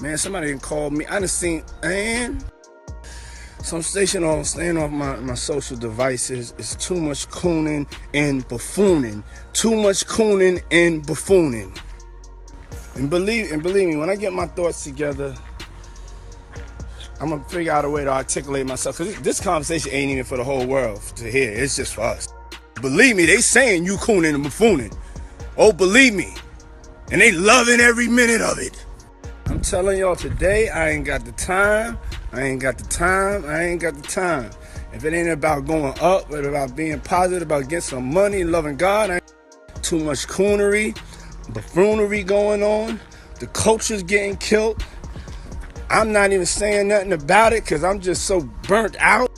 Man, somebody done called me. I done seen, man. So I'm staying off my social devices. It's too much cooning and buffooning. Too much cooning and buffooning. And believe me, when I get my thoughts together, I'm gonna figure out a way to articulate myself. Cause this conversation ain't even for the whole world to hear. It's just for us. Believe me, they saying you cooning and buffooning. Oh, believe me. And they loving every minute of it. I'm telling y'all today, I ain't got the time. If it ain't about going up, but about being positive, about getting some money, loving God, too much coonery, buffoonery going on. The culture's getting killed. I'm not even saying nothing about it because I'm just so burnt out.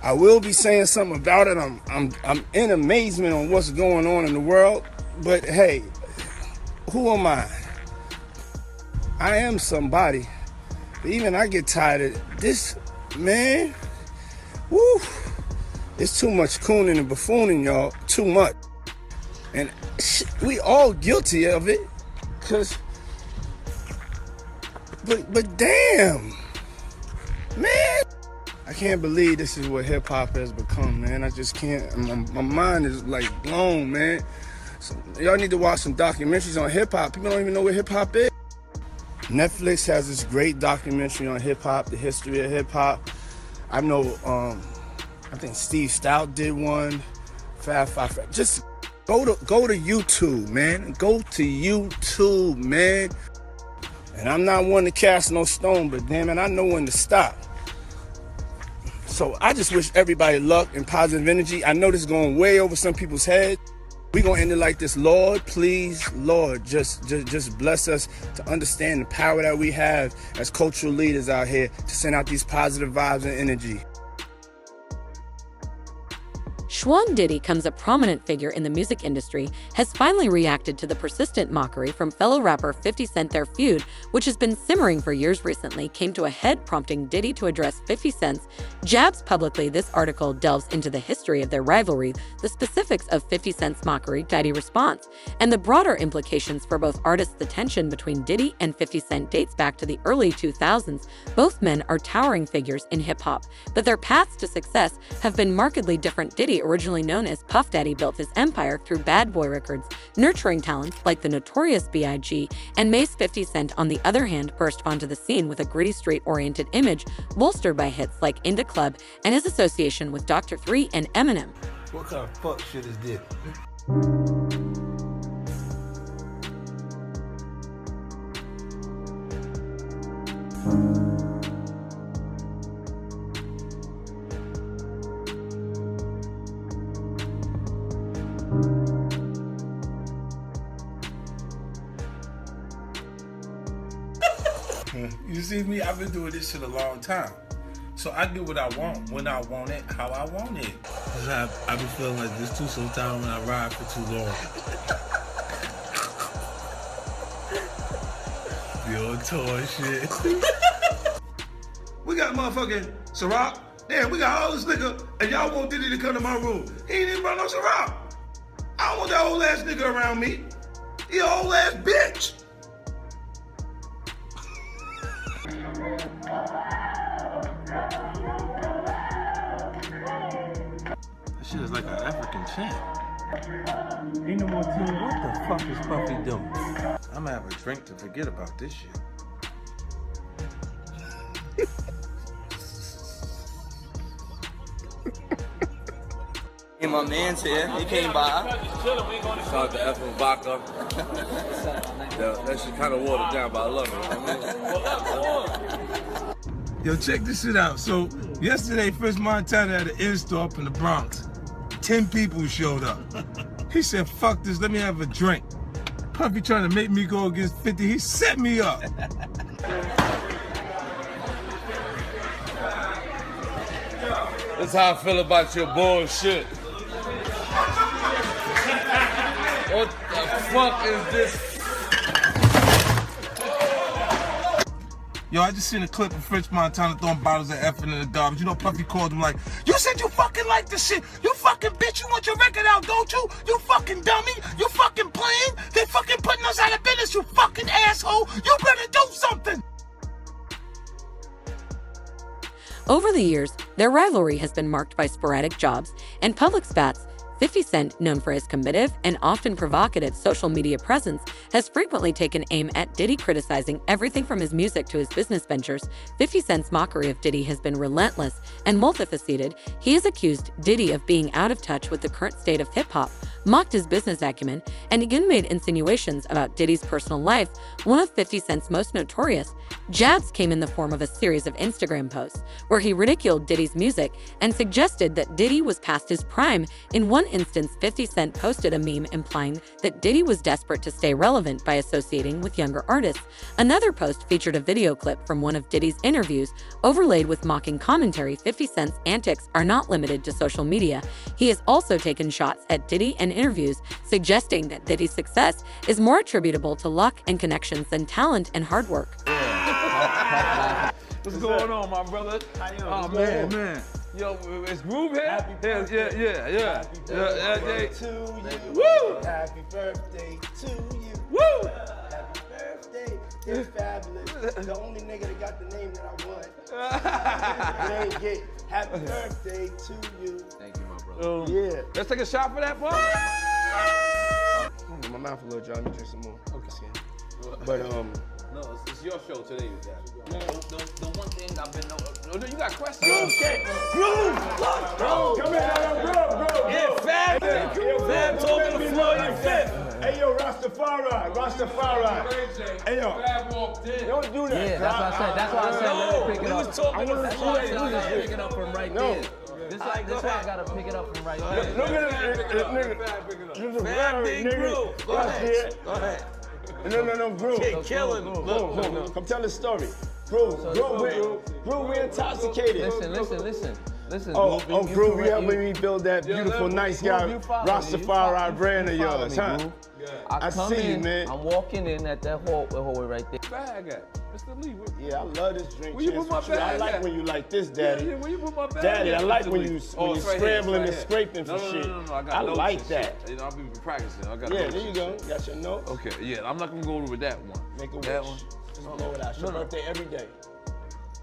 I will be saying something about it. I'm in amazement on what's going on in the world. But hey, who am I? I am somebody. But even I get tired of this, man. Woo! It's too much cooning and buffooning, y'all. Too much. And we all guilty of it. But damn, man. I can't believe this is what hip hop has become, man. I just can't. My mind is like blown, man. So y'all need to watch some documentaries on hip hop. People don't even know what hip hop is. Netflix has this great documentary on hip hop, the history of hip hop. I know, I think Steve Stout did one. Fab Five. Just go to YouTube, man. Go to YouTube, man. And I'm not one to cast no stone, but damn it, I know when to stop. So I just wish everybody luck and positive energy. I know this is going way over some people's heads. We're going to end it like this. Lord, please, Lord, just bless us to understand the power that we have as cultural leaders out here to send out these positive vibes and energy. Schwan Diddy comes a prominent figure in the music industry, has finally reacted to the persistent mockery from fellow rapper 50 Cent. Their feud, which has been simmering for years recently, came to a head, prompting Diddy to address 50 Cent's jabs publicly. This article delves into the history of their rivalry, the specifics of 50 Cent's mockery, Diddy response, and the broader implications for both artists. The tension between Diddy and 50 Cent dates back to the early 2000s. Both men are towering figures in hip-hop, but their paths to success have been markedly different. Diddy, originally known as Puff Daddy, built his empire through Bad Boy Records, nurturing talents like the Notorious B.I.G. and Mace. 50 Cent, on the other hand, burst onto the scene with a gritty, street-oriented image, bolstered by hits like In Da Club and his association with Dr. Dre and Eminem. What kind of fuck shit is this? You see me? I've been doing this shit a long time. So I get what I want, when I want it, how I want it. Cause I be feeling like this too sometimes when I ride for too long. Be on tour and shit. We got motherfucking Ciroc. Damn, we got all this liquor, and y'all want Diddy to come to my room. He ain't even brought no Ciroc. I don't want that old ass nigga around me. He an old ass bitch. That shit is like an African chant. Ain't no more team. What the fuck is Puffy doing? I'm gonna have a drink to forget about this shit. And my man's here, he came by. Shout out to F and Vodka. That shit kind of watered down, but I love it. Yo, check this shit out. So, yesterday, French Montana at an in-store up in the Bronx. 10 people showed up. He said, fuck this, let me have a drink. Puffy trying to make me go against 50, he set me up. That's how I feel about your bullshit. What the fuck is this? Yo, I just seen a clip of French Montana throwing bottles of effing in the garbage. You know, Puffy called him like, you said you fucking like this shit. You fucking bitch, you want your record out, don't you? You fucking dummy. You fucking playing. They fucking putting us out of business, you fucking asshole. You better do something. Over the years, their rivalry has been marked by sporadic jobs and public spats. 50 Cent, known for his combative and often provocative social media presence, has frequently taken aim at Diddy, criticizing everything from his music to his business ventures. 50 Cent's mockery of Diddy has been relentless and multifaceted. He has accused Diddy of being out of touch with the current state of hip-hop, mocked his business acumen, and again made insinuations about Diddy's personal life. One of 50 Cent's most notorious jabs came in the form of a series of Instagram posts where he ridiculed Diddy's music and suggested that Diddy was past his prime. In one instance, 50 Cent posted a meme implying that Diddy was desperate to stay relevant by associating with younger artists. Another post featured a video clip from one of Diddy's interviews, overlaid with mocking commentary. 50 Cent's antics are not limited to social media. He has also taken shots at Diddy in interviews, suggesting that Diddy's success is more attributable to luck and connections than talent and hard work. What's going on, my brother? Oh, man. Yo, it's Groove here? Happy birthday. Yeah. To you. Woo! Happy birthday to you. Woo! Happy birthday. It's fabulous. The only nigga that got the name that I want. It ain't get happy birthday to you. Thank you, my brother. Yeah. Let's take a shot for that, bro. My mouth a little dry. Let me drink some more. Okay. But No, it's your show today, you guys. The one thing I've been no, you got questions. Groove, come here, bro. Yeah, Fab. Fab told me the floor, you fit. Hey, yo, Rastafari. Hey, yo. Fab walked in. Don't do that. Yeah, that's what I said. That's why I said let me pick it We up. was talking about That's why I said I gotta pick it up from right there. This why I gotta pick it up from right there. Look at this nigga. Fab big Groove. Go ahead. No, Groove. Killing him. Look. Come tell the story. Groove, we intoxicated. Listen. Oh, Groove, you you helping me build that beautiful, nice guy, Rastafari brand of yours, huh? I come see you, in, man. I'm walking in at that hallway right there. Bag at Mr. Lee. Yeah, I love this drink. Where you put my Chance with you. I bag like at? when you like this, Daddy. Yeah, where you put my bag Daddy, at, I like Mr. when Lee? you It's scrambling right and here. scraping for shit. No, I got I notes like and that. shit. You know, I've been practicing. I got Yeah, notes there you and go. shit. You got your notes? Okay, yeah, I'm not gonna go with that one. Make a That wish. one. Just blow it out. It's your birthday every day.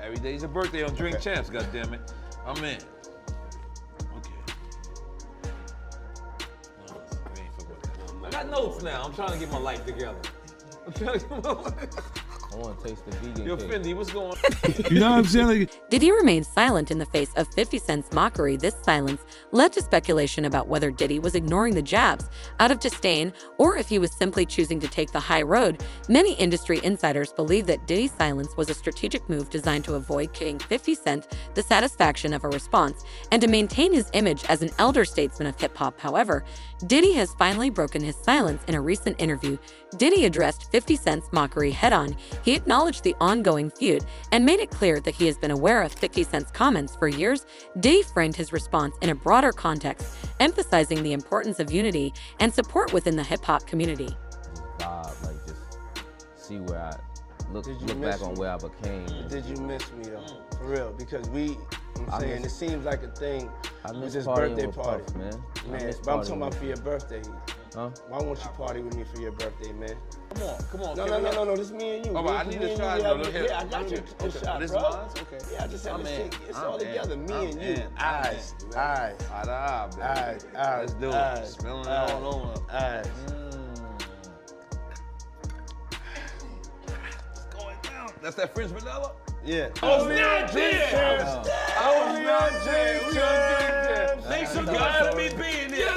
Every day's a birthday on Drink Champs, goddammit. I'm in. Okay. No, we ain't fuck with that. I got notes now. I'm trying to get my life together. I want to taste the vegan Yo, cake. Fendi, what's going on? You know what I'm saying? Like, Diddy remained silent in the face of 50 Cent's mockery. This silence led to speculation about whether Diddy was ignoring the jabs out of disdain or if he was simply choosing to take the high road. Many industry insiders believe that Diddy's silence was a strategic move designed to avoid giving 50 Cent the satisfaction of a response and to maintain his image as an elder statesman of hip-hop. However, Diddy has finally broken his silence. In a recent interview, Diddy addressed 50 Cent's mockery head-on. He acknowledged the ongoing feud and made it clear that he has been aware of 50 Cent's comments for years. Diddy framed his response in a broader context, emphasizing the importance of unity and support within the hip-hop community. Just vibe, like just see where I look Did you back miss on me? where I became. Did you miss me though? For real, because I'm saying miss- it seems like a thing I with miss this partying birthday with party. Puff, man. I Man, miss but I'm partying talking about with- for your birthday. Huh? Why won't you party with me for your birthday, man? Come on. No, this me and you. All right, I need a shot. Yeah, I got you a Okay. shot, This bro. mine? Okay. Yeah, I just had I'm to in. take it's I'm all in. together, me I'm and you. in. I'm Eyes, in. eyes, Eye to eye, baby. eyes, Let's do it. eyes, Spilling it eyes, all over. eyes. It's going down. That's that French vanilla? Yeah. I was not there. Thanks so glad of me being here.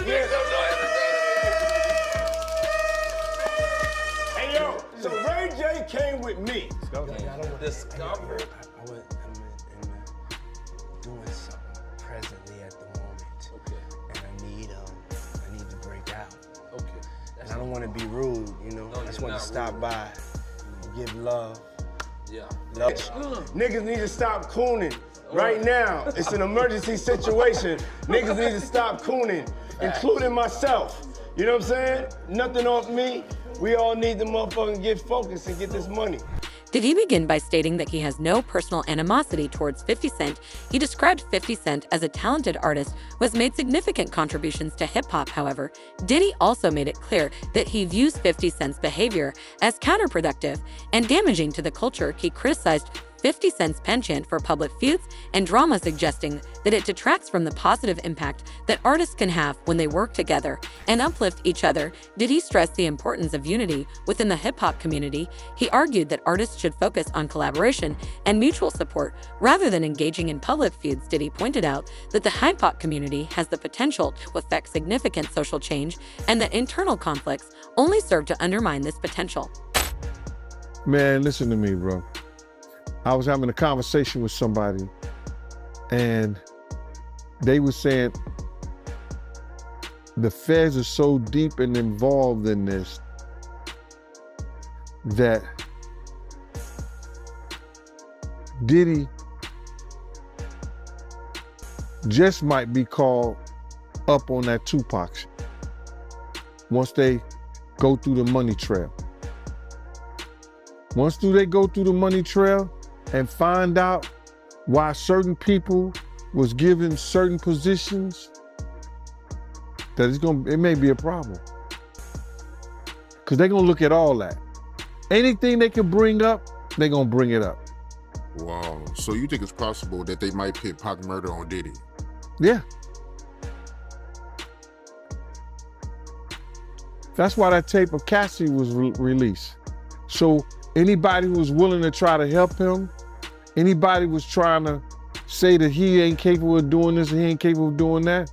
Hey yo, so Ray J came with me. Discover. I was doing something presently at the moment. Okay. And I need to break out. Okay. And I don't want to be rude, you know. No, I just you're want to not stop rude. by, give love. Yeah. Love. Niggas need to stop cooning. Right now, it's an emergency situation. Niggas need to stop cooning, including myself. You know what I'm saying? Nothing off me. We all need to motherfucking get focused and get this money. Diddy began by stating that he has no personal animosity towards 50 Cent. He described 50 Cent as a talented artist who has made significant contributions to hip-hop. However, Diddy also made it clear that he views 50 Cent's behavior as counterproductive and damaging to the culture. He criticized 50 Cent's penchant for public feuds and drama, suggesting that it detracts from the positive impact that artists can have when they work together and uplift each other. Diddy stressed the importance of unity within the hip-hop community. He argued that artists should focus on collaboration and mutual support rather than engaging in public feuds. Diddy pointed out that the hip-hop community has the potential to affect significant social change and that internal conflicts only serve to undermine this potential. Man, listen to me, bro. I was having a conversation with somebody and they were saying the feds are so deep and involved in this that Diddy just might be called up on that Tupac shit once they go through the money trail. Once they go through the money trail and find out why certain people was given certain positions, that it may be a problem. Because they're gonna look at all that. Anything they can bring up, they're gonna bring it up. Wow. So you think it's possible that they might pit Pac murder on Diddy? Yeah. That's why that tape of Cassie was released. So anybody who was willing to try to help him, anybody was trying to say that he ain't capable of doing this and he ain't capable of doing that,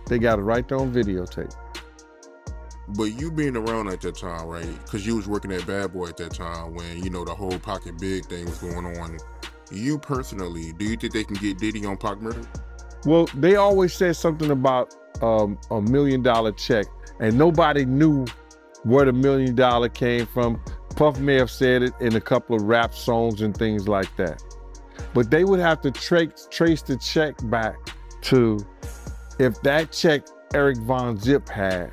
they got it right there on videotape. But you being around at that time, right? Because you was working at Bad Boy at that time when, you know, the whole Pocket Big thing was going on. You personally, do you think they can get Diddy on Pac murder? Well, they always said something about $1 million check, and nobody knew where the $1 million came from. Puff may have said it in a couple of rap songs and things like that. But they would have to trace the check back to if that check Eric Von Zip had.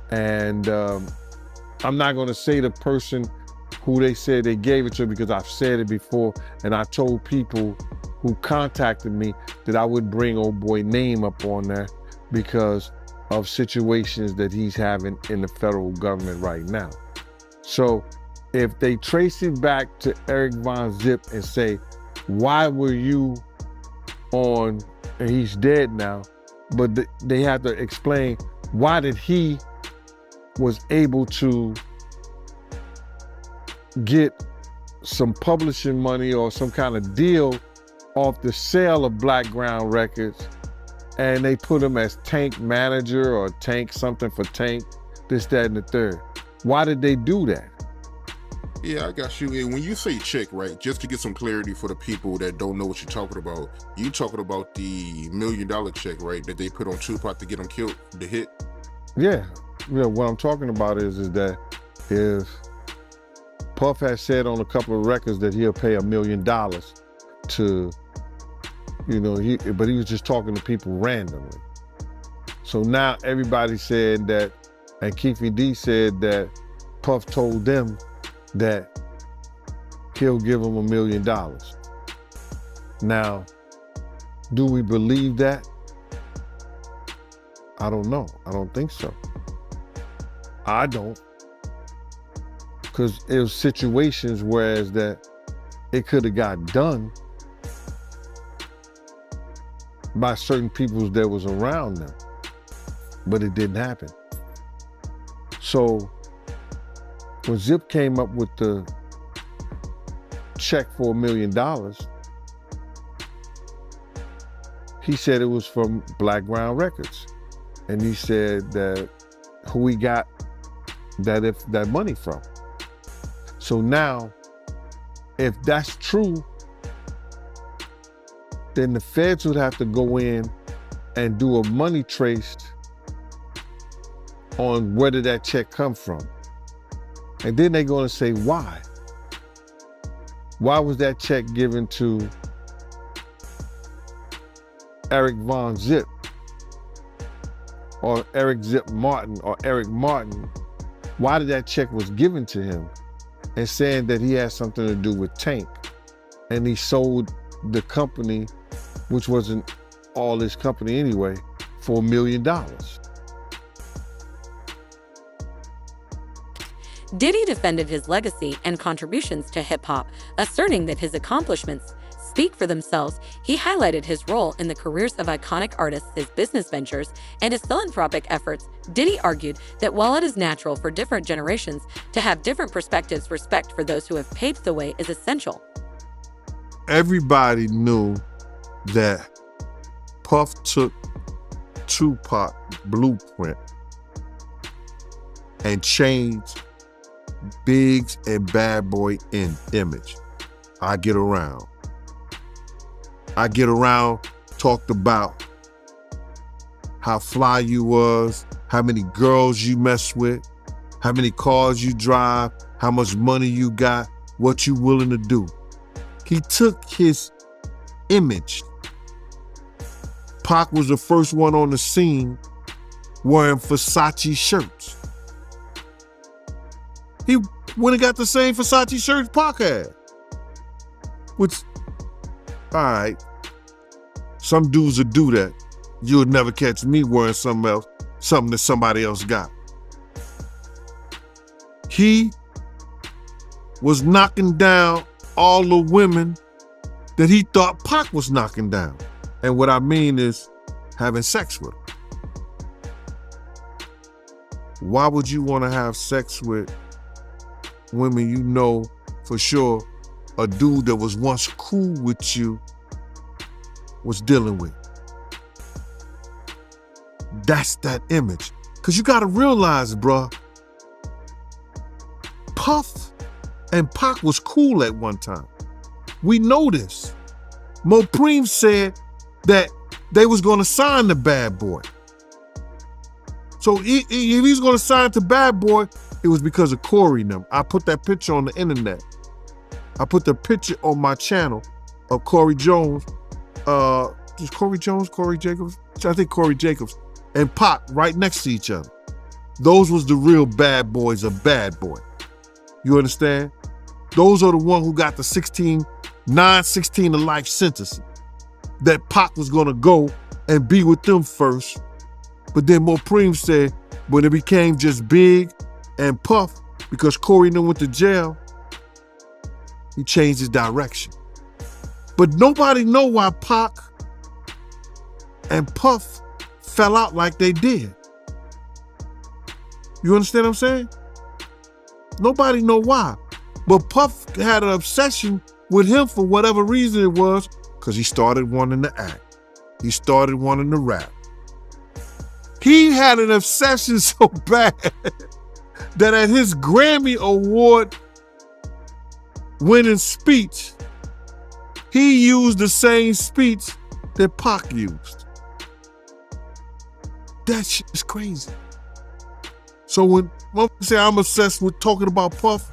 And I'm not gonna say the person who they said they gave it to because I've said it before, and I told people who contacted me that I would bring old boy name up on there because of situations that he's having in the federal government right now. So if they trace it back to Eric Von Zip and say, why were you on, and he's dead now, but they have to explain why did he was able to get some publishing money or some kind of deal off the sale of Black Ground Records, and they put him as Tank manager or Tank something for Tank, this, that, and the third. Why did they do that? Yeah, I got you. And when you say check, right, just to get some clarity for the people that don't know what you're talking about, you talking about the $1 million check, right, that they put on Tupac to get him killed, the hit? Yeah. Yeah, what I'm talking about is that if Puff has said on a couple of records that he'll pay $1 million to, you know, but he was just talking to people randomly. So now everybody said that, and Keefy D said that Puff told them that he'll give them $1 million. Now, do we believe that? I don't know. I don't think so. I don't. Because it was situations whereas that it could have got done by certain people that was around them, but it didn't happen. So when Zip came up with the check for $1 million, he said it was from Black Ground Records. And he said that who he got that money from. So now, if that's true, then the feds would have to go in and do a money trace on where did that check come from. And then they're gonna say, why? Why was that check given to Eric Von Zip or Eric Zip Martin or Eric Martin? Why did that check was given to him? And saying that he had something to do with Tank. And he sold the company, which wasn't all his company anyway, for $1 million. Diddy defended his legacy and contributions to hip-hop, asserting that his accomplishments speak for themselves. He highlighted his role in the careers of iconic artists, his business ventures, and his philanthropic efforts. Diddy argued that while it is natural for different generations to have different perspectives, respect for those who have paved the way is essential. Everybody knew that Puff took Tupac blueprint and changed Biggs and Bad Boy in image. I Get Around talked about how fly you was, how many girls you mess with, how many cars you drive, how much money you got, what you willing to do. He took his image. Pac was the first one on the scene wearing Versace shirts. He went and got the same Versace shirts Pac had. Which, all right, some dudes would do that. You'll never catch me wearing something else, something that somebody else got. He was knocking down all the women that he thought Pac was knocking down. And what I mean is having sex with them. Why would you want to have sex with women you know for sure a dude that was once cool with you was dealing with? That's that image. Because you got to realize, bruh, Puff and Pac was cool at one time. We know this. Mopreme said that they was going to sign the Bad Boy. So if he's going to sign to Bad Boy, it was because of Corey and them. I put that picture on the internet. I put the picture on my channel of Corey Jones. Is Corey Jones, Corey Jacobs? I think Corey Jacobs and Pac right next to each other. Those was the real bad boys of Bad Boy. You understand? Those are the one who got the 16 to life sentence. That Pac was gonna go and be with them first. But then Mopreme said when it became just Big and Puff, because Corey and them went to jail, he changed his direction. But nobody know why Pac and Puff fell out like they did. You understand what I'm saying? Nobody know why. But Puff had an obsession with him for whatever reason it was, because he started wanting to act. He started wanting to rap. He had an obsession so bad that at his Grammy Award winning speech, he used the same speech that Pac used. That shit is crazy. So when I say I'm obsessed with talking about Puff,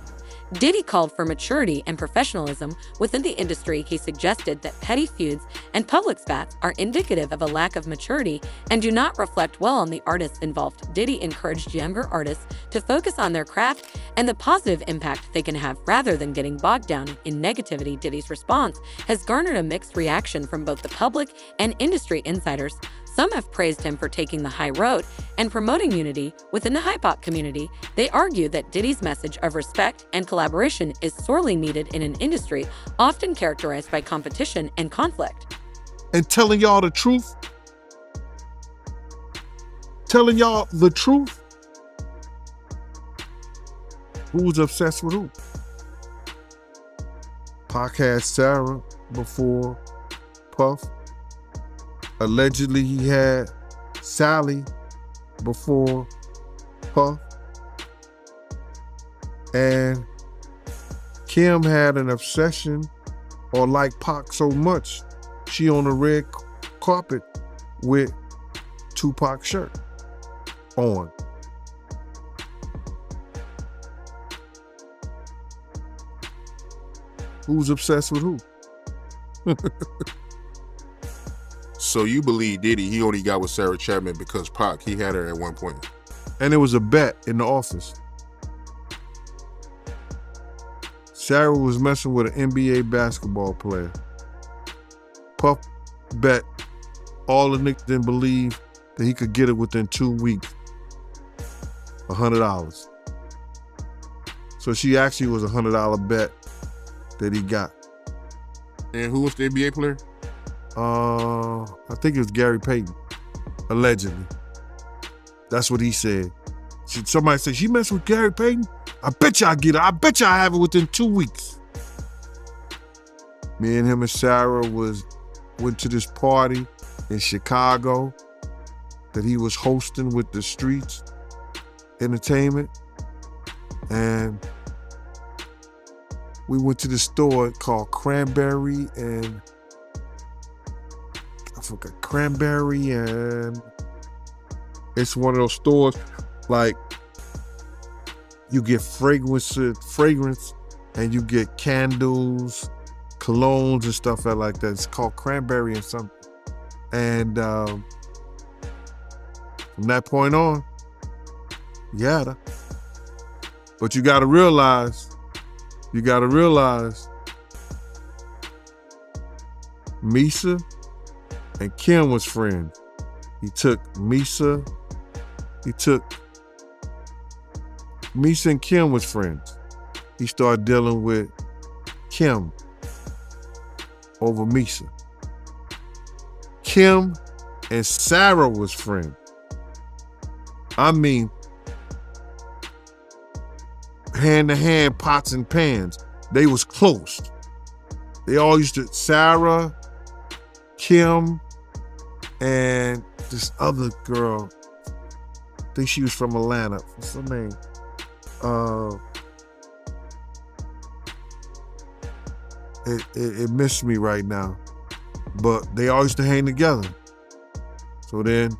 Diddy called for maturity and professionalism within the industry. He suggested that petty feuds and public spats are indicative of a lack of maturity and do not reflect well on the artists involved. Diddy encouraged younger artists to focus on their craft and the positive impact they can have rather than getting bogged down in negativity. Diddy's response has garnered a mixed reaction from both the public and industry insiders. Some have praised him for taking the high road and promoting unity within the hip-hop community. They argue that Diddy's message of respect and collaboration is sorely needed in an industry often characterized by competition and conflict. and telling y'all the truth, who's obsessed with who? Pac had Sarah before Puff. Allegedly, he had Sally before Puff. And Kim had an obsession or liked Pac so much, she on the red carpet with Tupac's shirt on. Who's obsessed with who? So you believe Diddy, he only got with Sarah Chapman because Pac, he had her at one point. And it was a bet in the office. Sarah was messing with an NBA basketball player. Puff bet all the niggas didn't believe that he could get it within 2 weeks. $100. So she actually was a $100 bet that he got. And who was the NBA player? I think it was Gary Payton, allegedly. That's what he said. Somebody said, she messed with Gary Payton? I bet you I get it. I bet you I have it within 2 weeks. Me and him and Sarah went to this party in Chicago that he was hosting with the Streets Entertainment. And we went to this store called Cranberry and it's one of those stores like you get fragrance and you get candles, colognes and stuff like that. It's called Cranberry and something. And from that point on, you had her. But you gotta realize, Misa and Kim was friends. Misa and Kim was friends. He started dealing with Kim over Misa. Kim and Sarah was friends. I mean, hand to hand, pots and pans. They was close. They all used to, Sarah, Kim, and this other girl, I think she was from Atlanta. What's her name? It missed me right now. But they all used to hang together. So then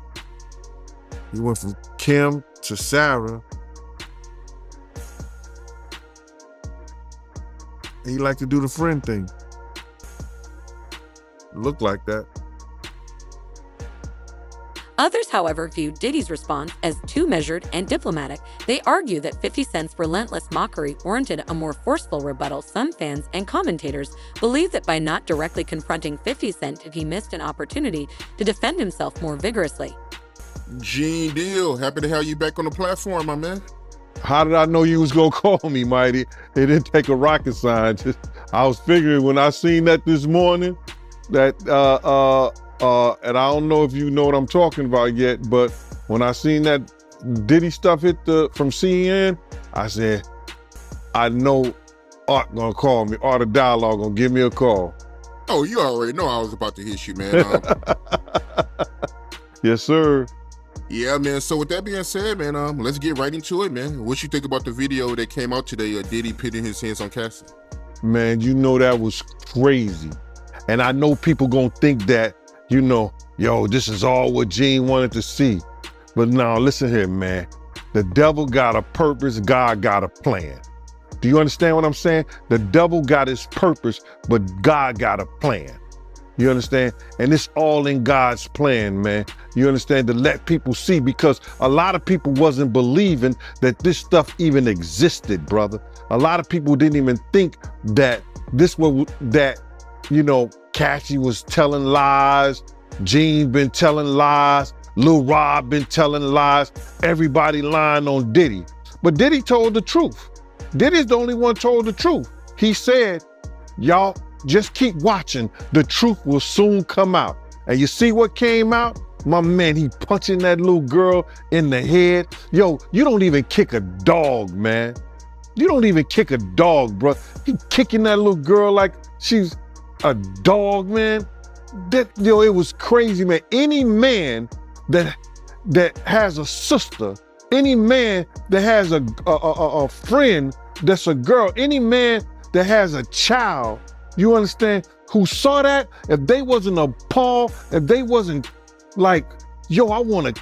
he went from Kim to Sarah. He liked to do the friend thing. It looked like that. Others, however, view Diddy's response as too measured and diplomatic. They argue that 50 Cent's relentless mockery warranted a more forceful rebuttal. Some fans and commentators believe that by not directly confronting 50 Cent, he missed an opportunity to defend himself more vigorously. Gene Deal, happy to have you back on the platform, my man. How did I know you was gonna call me, Mighty? It didn't take a rocket scientist. I was figuring when I seen that this morning, that and I don't know if you know what I'm talking about yet, but when I seen that Diddy stuff hit from CNN, I said, I know Art gonna call me. Art of Dialogue gonna give me a call. Oh, you already know I was about to hit you, man. Yes, sir. Yeah, man. So with that being said, man, let's get right into it, man. What you think about the video that came out today, Diddy pitting his hands on Cassie? Man, you know that was crazy. And I know people gonna think that, you know, yo, this is all what Gene wanted to see. But now, listen here, man. The devil got a purpose, God got a plan. Do you understand what I'm saying? The devil got his purpose, but God got a plan. You understand? And it's all in God's plan, man. You understand? To let people see, because a lot of people wasn't believing that this stuff even existed, brother. A lot of people didn't even think that you know, Cassie was telling lies, Gene been telling lies, Lil Rob been telling lies, everybody lying on Diddy. But Diddy told the truth. Diddy's the only one told the truth. He said, y'all just keep watching. The truth will soon come out. And you see what came out? My man, he punching that little girl in the head. Yo, you don't even kick a dog, man. You don't even kick a dog, bro. He kicking that little girl like she's a dog, man. It was crazy, man. Any man that has a sister, any man that has a friend that's a girl, any man that has a child, you understand, who saw that, if they wasn't appalled, if they wasn't like, yo, I want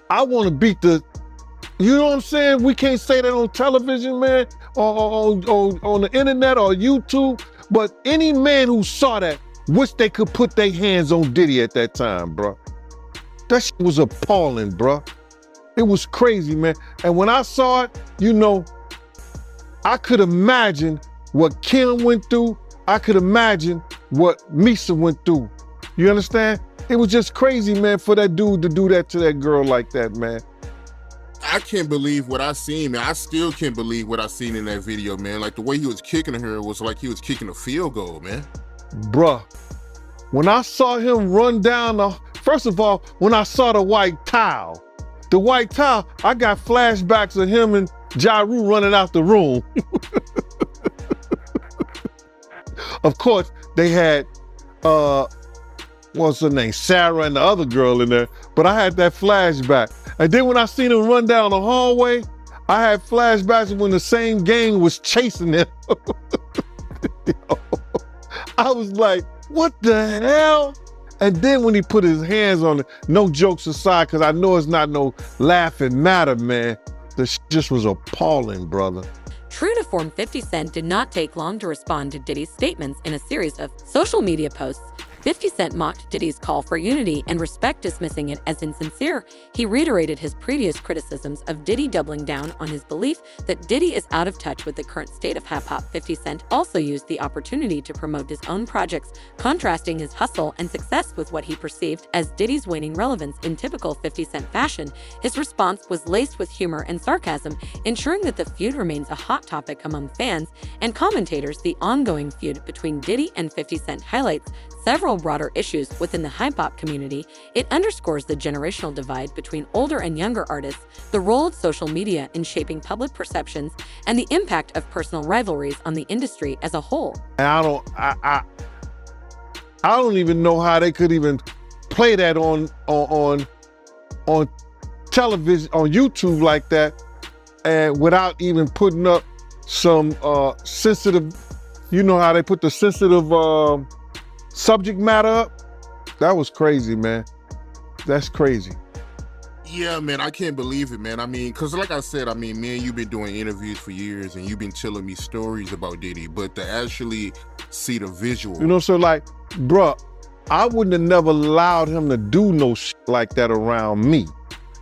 to beat the, you know what I'm saying? We can't say that on television, man, or on the internet or YouTube, but any man who saw that, wish they could put their hands on Diddy at that time, bro. That shit was appalling, bro. It was crazy, man. And when I saw it, you know, I could imagine what Kim went through. I could imagine what Misa went through. You understand? It was just crazy, man, for that dude to do that to that girl like that, man. I can't believe what I seen, man. I still can't believe what I seen in that video, man. Like the way he was kicking her was like he was kicking a field goal, man. Bruh, when I saw him run down first of all, when I saw the white towel, I got flashbacks of him and Ja Rule running out the room. Of course, they had, what's her name, Sarah and the other girl in there, but I had that flashback. And then when I seen him run down the hallway, I had flashbacks when the same gang was chasing him. I was like, what the hell? And then when he put his hands on it, no jokes aside, because I know it's not no laughing matter, man. The just was appalling, brother. True to form, 50 Cent did not take long to respond to Diddy's statements in a series of social media posts. 50 Cent mocked Diddy's call for unity and respect, dismissing it as insincere. He reiterated his previous criticisms of Diddy, doubling down on his belief that Diddy is out of touch with the current state of hip-hop. 50 Cent also used the opportunity to promote his own projects, contrasting his hustle and success with what he perceived as Diddy's waning relevance. In typical 50 Cent fashion, his response was laced with humor and sarcasm, ensuring that the feud remains a hot topic among fans and commentators. The ongoing feud between Diddy and 50 Cent highlights several broader issues within the hip-hop community. It underscores the generational divide between older and younger artists, the role of social media in shaping public perceptions, and the impact of personal rivalries on the industry as a whole. And I don't even know how they could even play that on television, on YouTube like that, and without even putting up some sensitive, you know how they put the sensitive subject matter up? That was crazy, man. That's crazy. Yeah, man, I can't believe it, man. I mean, because like I said, I mean, me and you've been doing interviews for years and you've been telling me stories about Diddy, but to actually see the visual. You know, so like, bruh, I wouldn't have never allowed him to do no shit like that around me.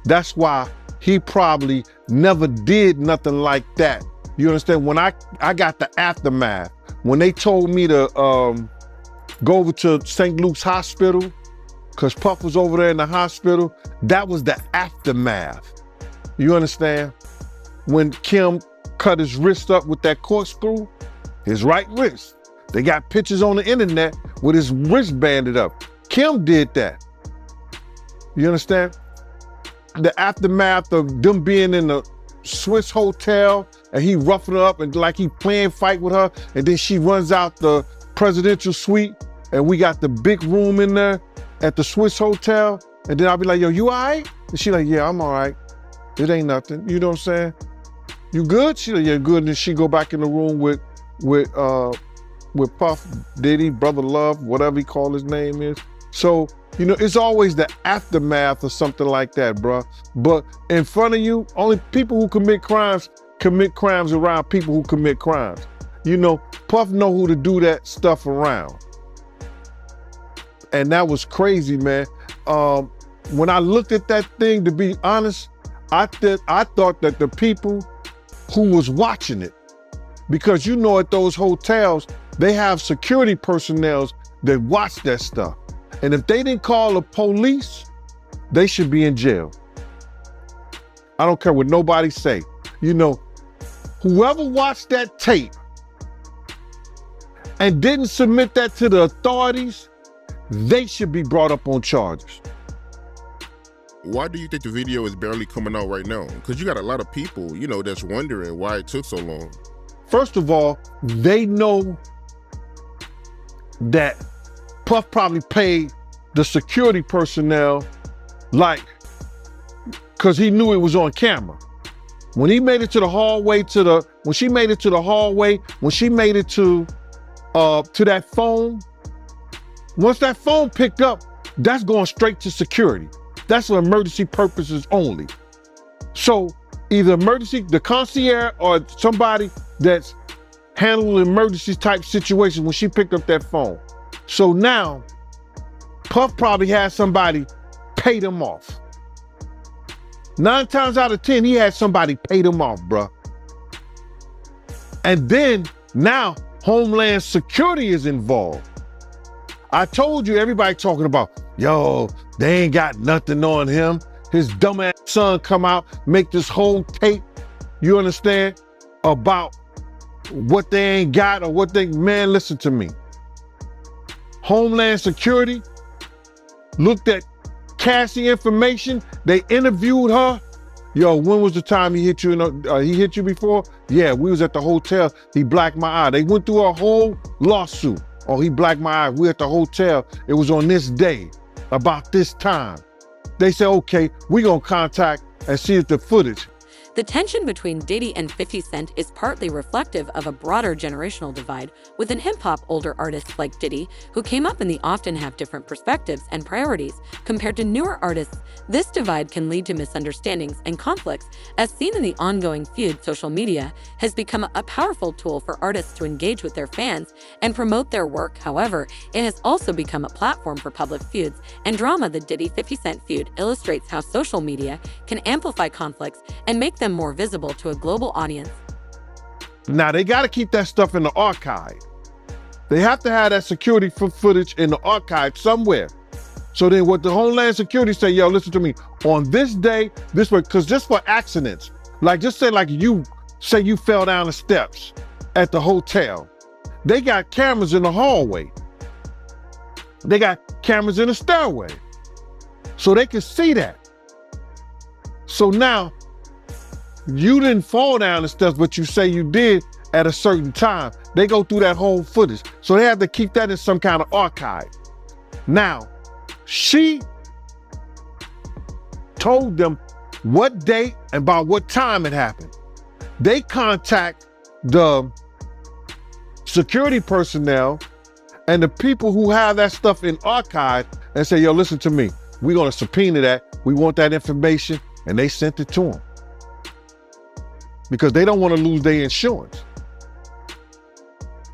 That's why he probably never did nothing like that. You understand? When I got the aftermath, when they told me to go over to St. Luke's Hospital, because Puff was over there in the hospital, that was the aftermath. You understand? When Kim cut his wrist up with that corkscrew, his right wrist. They got pictures on the internet with his wrist banded up. Kim did that. You understand? The aftermath of them being in the Swiss hotel and he roughing her up and like he playing fight with her, and then she runs out the presidential suite and we got the big room in there at the Swiss hotel, and then I'll be like, yo, you all right? And she like, yeah, I'm all right. It ain't nothing. You know what I'm saying? You good? She like, yeah, good. And then she go back in the room with Puff, Diddy, Brother Love, whatever he call his name is. So, you know, it's always the aftermath or something like that, bro. But in front of you, only people who commit crimes around people who commit crimes. You know, Puff know who to do that stuff around. And that was crazy, man. When I looked at that thing, to be honest, I thought that the people who was watching it, because you know at those hotels, they have security personnel that watch that stuff. And if they didn't call the police, they should be in jail. I don't care what nobody say. You know, whoever watched that tape and didn't submit that to the authorities, they should be brought up on charges. Why do you think the video is barely coming out right now? Because you got a lot of people, you know, that's wondering why it took so long. First of all, they know that Puff probably paid the security personnel, like, because he knew it was on camera. When he made it to the hallway, when she made it to that phone, once that phone picked up, that's going straight to security. That's for emergency purposes only. So either the concierge or somebody that's handling emergency type situations when she picked up that phone. So now, Puff probably had somebody pay them off. 9 times out of 10, he had somebody pay them off, bruh. And then now Homeland Security is involved. I told you, everybody talking about, yo, they ain't got nothing on him. His dumb ass son come out, make this whole tape, you understand, about what they ain't got or what they, man, listen to me. Homeland Security looked at Cassie information. They interviewed her. Yo, when was the time he hit you? He hit you before? Yeah, we was at the hotel. He blacked my eye. They went through a whole lawsuit. Oh, he blacked my eye. We at the hotel. It was on this day, about this time. They said, okay, we gonna contact and see if the footage. The tension between Diddy and 50 Cent is partly reflective of a broader generational divide. Within hip-hop, older artists like Diddy, who came up in the often have different perspectives and priorities compared to newer artists. This divide can lead to misunderstandings and conflicts. As seen in the ongoing feud, social media has become a powerful tool for artists to engage with their fans and promote their work. However, it has also become a platform for public feuds and drama. The Diddy-50 Cent feud illustrates how social media can amplify conflicts and make them more visible to a global audience. Now, they got to keep that stuff in the archive. They have to have that security footage in the archive somewhere. So then what the Homeland Security say, yo, listen to me, on this day, this way, because just for accidents, like just say like you fell down the steps at the hotel. They got cameras in the hallway. They got cameras in the stairway. So they can see that. So now, you didn't fall down the steps, but you say you did at a certain time. They go through that whole footage. So they have to keep that in some kind of archive. Now, she told them what day and by what time it happened. They contact the security personnel and the people who have that stuff in archive and say, yo, listen to me. We're gonna subpoena that. We want that information. And they sent it to them. Because they don't want to lose their insurance.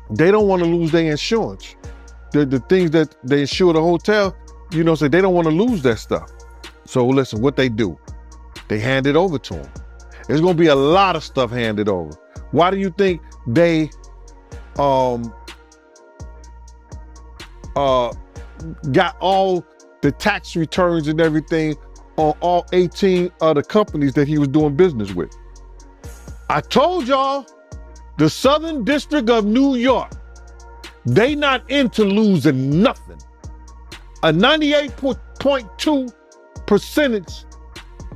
They don't want to lose their insurance. The things that they insure the hotel, you know, so they don't want to lose that stuff. So listen, what they do, they hand it over to them. There's going to be a lot of stuff handed over. Why do you think they got all the tax returns and everything on all 18 other companies that he was doing business with? I told y'all, the Southern District of New York, they not into losing nothing. A 98.2 percentage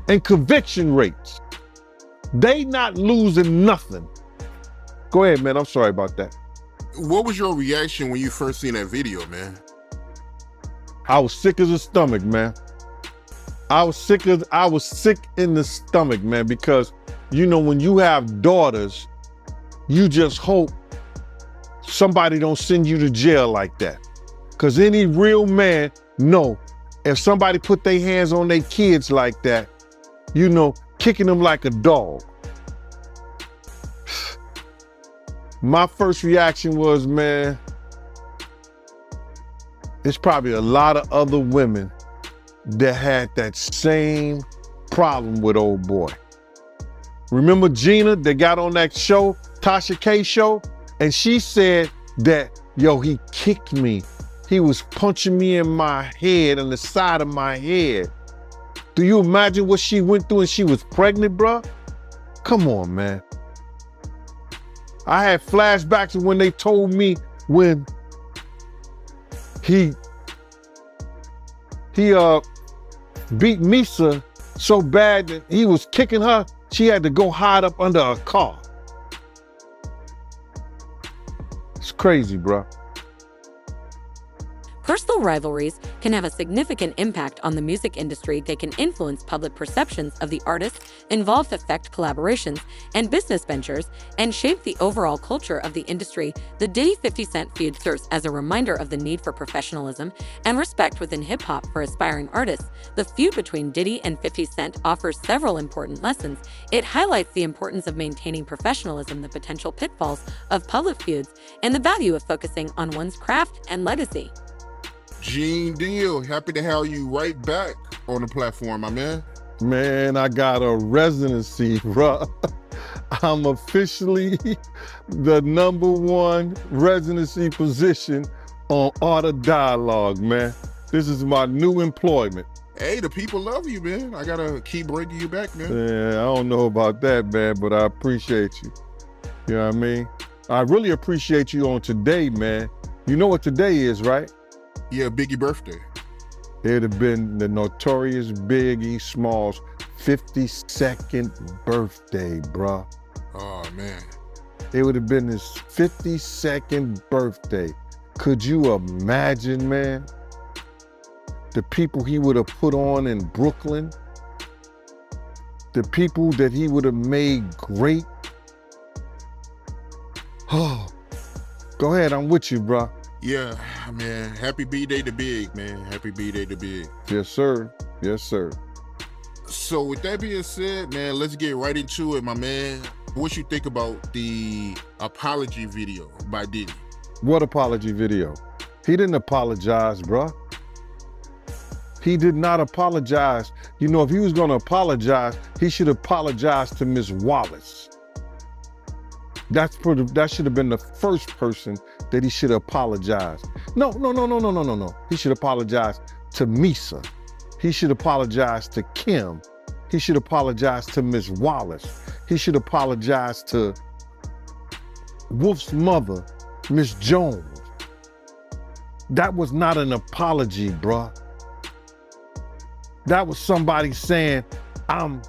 in conviction rates. They not losing nothing. Go ahead, man. I'm sorry about that. What was your reaction when you first seen that video, man? I was sick as a stomach, man. I was sick in the stomach, man, because you know, when you have daughters, you just hope somebody don't send you to jail like that. Because any real man know if somebody put their hands on their kids like that, you know, kicking them like a dog. My first reaction was, man, there's probably a lot of other women that had that same problem with old boy. Remember Gina that got on that show, Tasha K show? And she said that, yo, he kicked me. He was punching me in my head, on the side of my head. Do you imagine what she went through and she was pregnant, bruh? Come on, man. I had flashbacks of when they told me when he beat Misa so bad that he was kicking her, she had to go hide up under a car. It's crazy, bro. Personal rivalries can have a significant impact on the music industry. They can influence public perceptions of the artists involved, affect collaborations and business ventures, and shape the overall culture of the industry. The Diddy-50 Cent feud serves as a reminder of the need for professionalism and respect within hip-hop for aspiring artists. The feud between Diddy and 50 Cent offers several important lessons. It highlights the importance of maintaining professionalism, the potential pitfalls of public feuds, and the value of focusing on one's craft and legacy. Gene Deal, happy to have you right back on the platform, my man. Man, I got a residency, bro. I'm officially the #1 residency position on Art of Dialogue, man. This is my new employment. Hey, the people love you, man. I gotta keep bringing you back, man. Yeah, I don't know about that, man, but I appreciate you. You know what I mean? I really appreciate you on today, man. You know what today is, right? Yeah, Biggie birthday. It'd have been the notorious Biggie Smalls' 52nd birthday, bruh. Oh, man. It would have been his 52nd birthday. Could you imagine, man? The people he would have put on in Brooklyn, the people that he would have made great. Oh, go ahead, I'm with you, bruh. Yeah, man. Happy B-Day to Big, man. Happy B-Day to Big. Yes, sir. Yes, sir. So with that being said, man, let's get right into it, my man. What you think about the apology video by Diddy? What apology video? He didn't apologize, bruh. He did not apologize. You know, if he was gonna apologize, he should apologize to Miss Wallace. That should have been the first person that he should apologize. No. He should apologize to Misa. He should apologize to Kim. He should apologize to Miss Wallace. He should apologize to Wolf's mother, Miss Jones. That was not an apology, bruh. That was somebody saying, I'm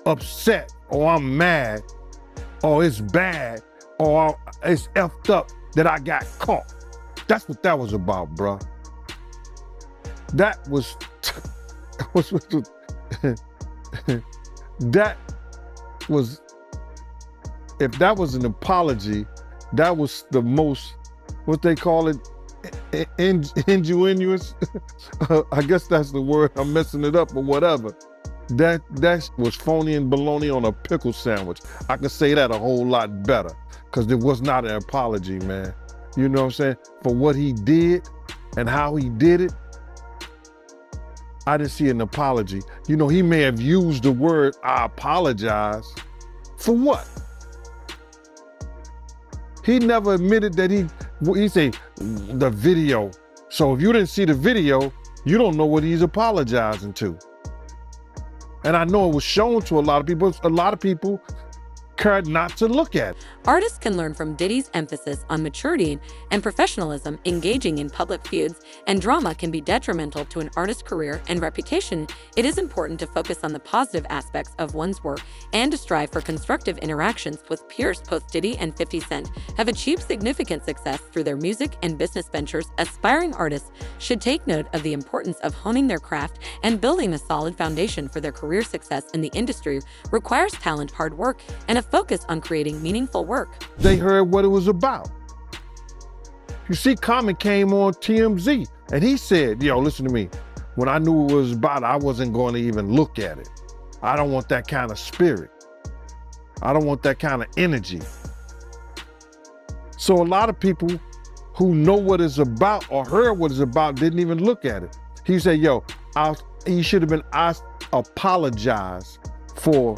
upset, or I'm mad, or it's bad, or it's effed up that I got caught. That's what that was about, bruh. That was, that was, if that was an apology, that was the most, what they call it, ingenuous. I guess that's the word. I'm messing it up or whatever. That was phony and baloney on a pickle sandwich. I could say that a whole lot better because it was not an apology, man. You know what I'm saying? For what he did and how he did it, I didn't see an apology. You know, he may have used the word, I apologize. For what? He never admitted that he say the video. So if you didn't see the video, you don't know what he's apologizing to. And I know it was shown to a lot of people. A lot of people cared not to look at it. Artists can learn from Diddy's emphasis on maturity and professionalism. Engaging in public feuds and drama can be detrimental to an artist's career and reputation. It is important to focus on the positive aspects of one's work and to strive for constructive interactions with peers. Both Diddy and 50 Cent have achieved significant success through their music and business ventures. Aspiring artists should take note of the importance of honing their craft and building a solid foundation for their career. Success in the industry requires talent, hard work, and a focus on creating meaningful work. They heard what it was about. You see, Common came on TMZ and he said, yo, listen to me. When I knew what it was about, I wasn't going to even look at it. I don't want that kind of spirit. I don't want that kind of energy. So a lot of people who know what it's about or heard what it's about didn't even look at it. He said, yo, he should have been asked, apologize for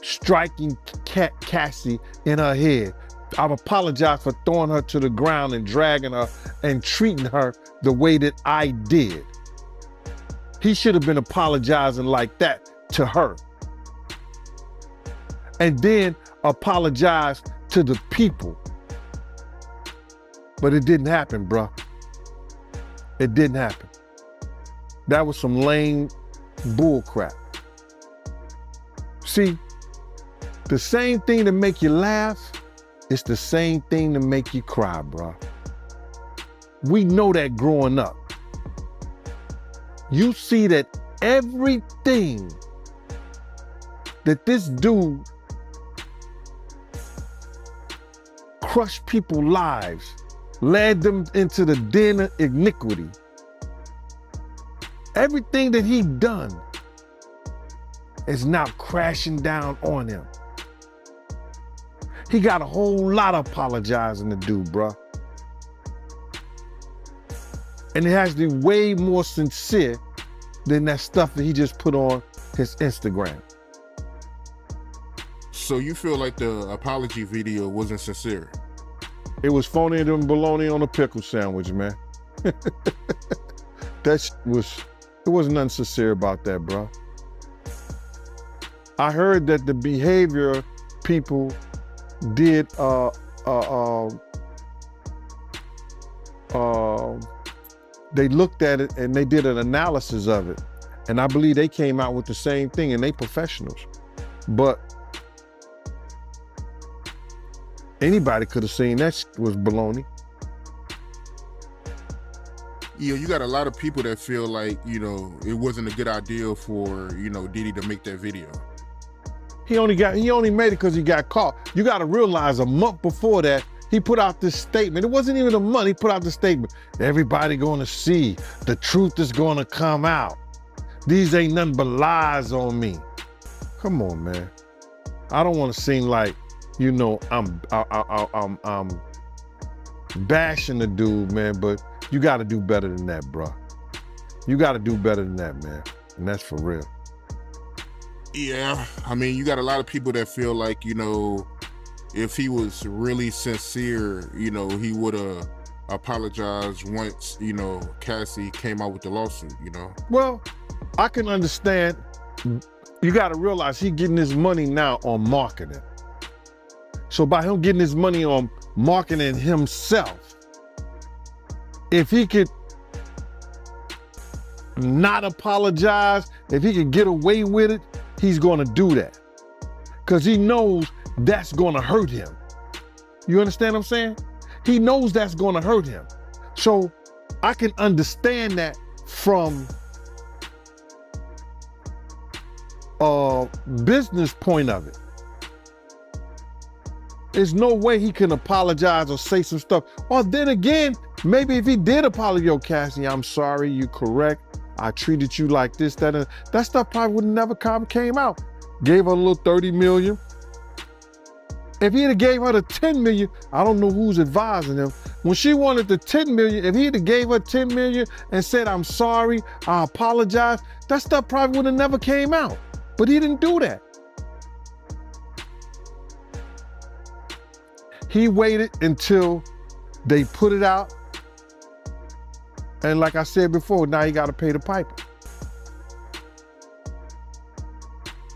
striking Cassie in her head. I've apologized for throwing her to the ground and dragging her and treating her the way that I did. He should have been apologizing like that to her. And then apologize to the people. But it didn't happen, bruh. It didn't happen. That was some lame bull crap. See, the same thing that make you laugh, it's the same thing to make you cry, bro. We know that growing up. You see that everything that this dude crushed people's lives, led them into the den of iniquity. Everything that he done is now crashing down on him. He got a whole lot of apologizing to do, bruh. And it has to be way more sincere than that stuff that he just put on his Instagram. So you feel like the apology video wasn't sincere? It was phony and bologna on a pickle sandwich, man. it wasn't nothing sincere about that, bro. I heard that the behavior people did, they looked at it and they did an analysis of it. And I believe they came out with the same thing, and they professionals. But anybody could have seen that was baloney. You got a lot of people that feel like, it wasn't a good idea for, Diddy to make that video. He only made it because he got caught. You got to realize a month before that, he put out this statement. It wasn't even a month. He put out the statement. Everybody going to see. The truth is going to come out. These ain't nothing but lies on me. Come on, man. I don't want to seem like, I'm bashing the dude, man, but you got to do better than that, bro. You got to do better than that, man. And that's for real. Yeah, I mean, you got a lot of people that feel like, if he was really sincere, he would have apologized once, Cassie came out with the lawsuit, Well, I can understand. You got to realize he's getting his money now on marketing. So by him getting his money on marketing himself, if he could not apologize, if he could get away with it, he's going to do that. Because he knows that's going to hurt him. You understand what I'm saying? He knows that's going to hurt him. So I can understand that from a business point of it. There's no way he can apologize or say some stuff. Or then again, maybe if he did apologize, yo, Cassie, I'm sorry, you correct. I treated you like this, that, and that stuff probably would never came out. Gave her a little 30 million. If he'd have gave her the 10 million, I don't know who's advising him. When she wanted the 10 million, if he'd have gave her 10 million and said, I'm sorry, I apologize, that stuff probably would have never came out. But he didn't do that. He waited until they put it out. And like I said before, now he got to pay the piper.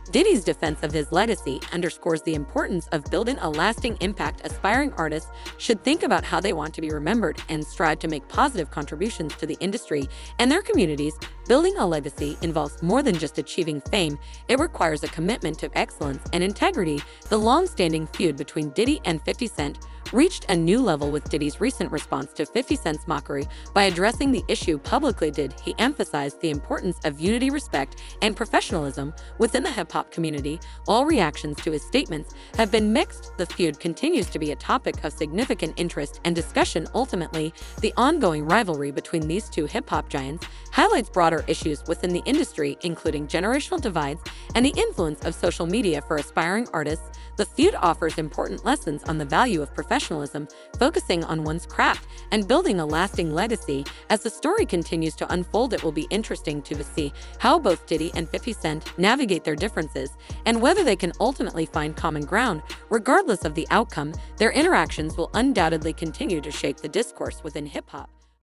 Diddy's defense of his legacy underscores the importance of building a lasting impact. Aspiring artists should think about how they want to be remembered and strive to make positive contributions to the industry and their communities. Building a legacy involves more than just achieving fame. It requires a commitment to excellence and integrity. The long-standing feud between Diddy and 50 Cent reached a new level with Diddy's recent response to 50 Cent's mockery. By addressing the issue publicly, he emphasized the importance of unity, respect, and professionalism within the hip-hop community. All reactions to his statements have been mixed. The feud continues to be a topic of significant interest and discussion. Ultimately, the ongoing rivalry between these two hip-hop giants highlights broader issues within the industry, including generational divides and the influence of social media for aspiring artists. The feud offers important lessons on the value of professionalism, focusing on one's craft and building a lasting legacy. As the story continues to unfold, it will be interesting to see how both Diddy and 50 Cent navigate their differences and whether they can ultimately find common ground. Regardless of the outcome, their interactions will undoubtedly continue to shape the discourse within hip-hop.